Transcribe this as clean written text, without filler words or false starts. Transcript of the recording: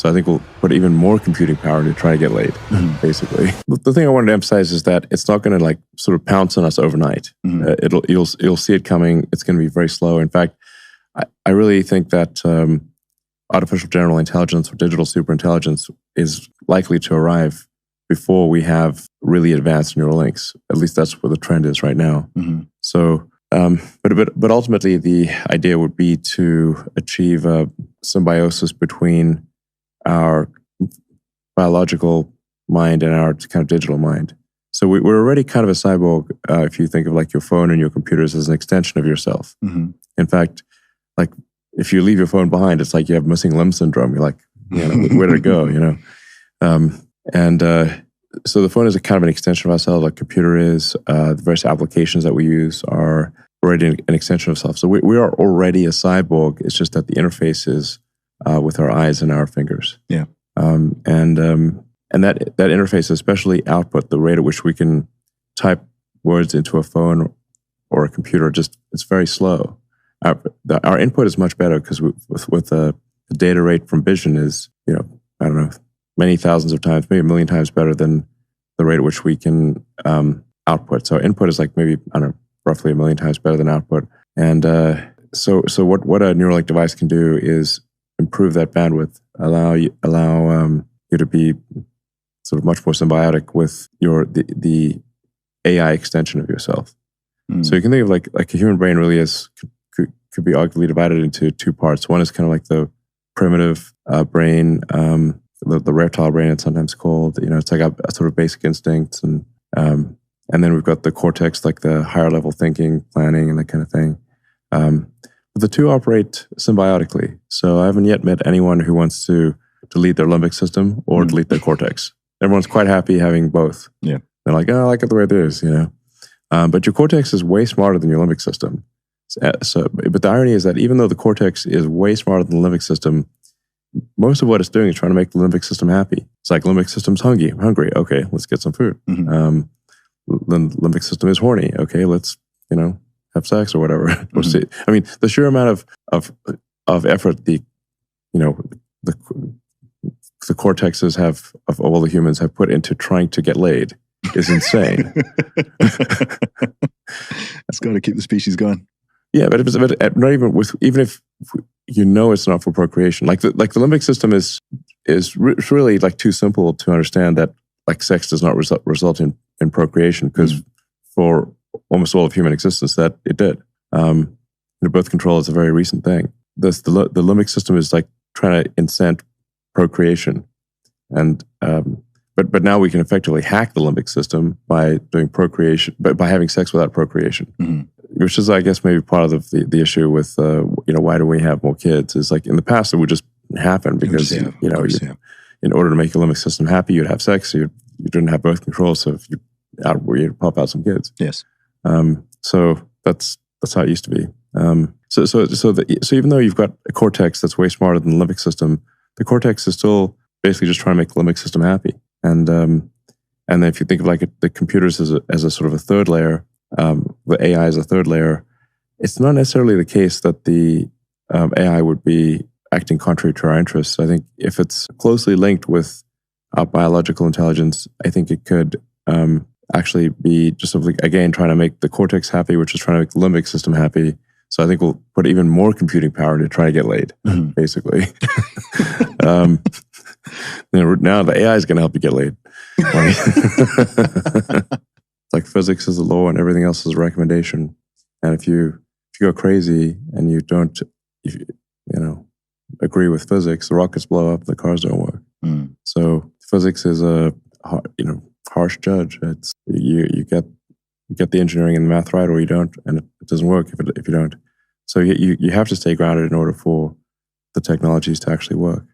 So I think we'll put even more computing power into trying to get laid, basically. The thing I wanted to emphasize is that it's not going to like sort of pounce on us overnight. You'll see it coming. It's going to be very slow. In fact, I really think that artificial general intelligence or digital superintelligence is likely to arrive before we have really advanced neural links. At least that's where the trend is right now. So, but ultimately, the idea would be to achieve a symbiosis between our biological mind and our kind of digital mind. So we're already kind of a cyborg if you think of like your phone and your computers as an extension of yourself. In fact, like if you leave your phone behind, it's like you have missing limb syndrome. You're like, where did it go? So the phone is a kind of an extension of ourselves, like computer is. The various applications that we use are already an extension of self. So we are already a cyborg. It's just that the interface is with our eyes and our fingers. Yeah. And that interface, especially output, the rate at which we can type words into a phone or a computer, it's very slow. Our input is much better because with the data rate from vision is, I don't know, many thousands of times, maybe a million times better than the rate at which we can output. So input is like maybe, I don't know, roughly a million times better than output. And so what a Neuralink device can do is improve that bandwidth, allow you to be sort of much more symbiotic with the AI extension of yourself. So you can think of like a human brain really could be arguably divided into two parts. One is kind of like the primitive brain, the reptile brain, it's sometimes called. It's like a sort of basic instincts, and then we've got the cortex, like the higher level thinking, planning, and that kind of thing. But the two operate symbiotically. So I haven't yet met anyone who wants to delete their limbic system or delete their cortex. Everyone's quite happy having both. Yeah, they're like, I like it the way it is, But your cortex is way smarter than your limbic system. But the irony is that even though the cortex is way smarter than the limbic system, most of what it's doing is trying to make the limbic system happy. It's like limbic system's hungry. Okay, let's get some food. The limbic system is horny. Okay, let's have sex or whatever. I mean, the sheer amount of effort the cortexes of all the humans have put into trying to get laid is insane. That's got to keep the species going. Yeah, but not even if it's not for procreation. Like the limbic system is really like too simple to understand that like sex does not result in procreation, because for almost all of human existence that it did. Birth control is a very recent thing. The limbic system is like trying to incent procreation, and but now we can effectively hack the limbic system by doing procreation, but by having sex without procreation. Which is, I guess, maybe part of the issue with, why do we have more kids? Is like in the past, it would just happen because, in order to make your limbic system happy, you'd have sex. You didn't have birth control, so you'd pop out some kids. Yes. So that's how it used to be. So even though you've got a cortex that's way smarter than the limbic system, the cortex is still basically just trying to make the limbic system happy. And then if you think of like the computers as a sort of a third layer, the AI is a third layer, it's not necessarily the case that the AI would be acting contrary to our interests. I think if it's closely linked with our biological intelligence, I think it could actually be just simply, again, trying to make the cortex happy, which is trying to make the limbic system happy. So I think we'll put even more computing power into trying to get laid, basically. Now the AI is going to help you get laid. It's like physics is the law and everything else is a recommendation. And if you go crazy and you don't, agree with physics, the rockets blow up, the cars don't work. So physics is a harsh judge. It's you get the engineering and the math right, or you don't, and it doesn't work if you don't. So you have to stay grounded in order for the technologies to actually work.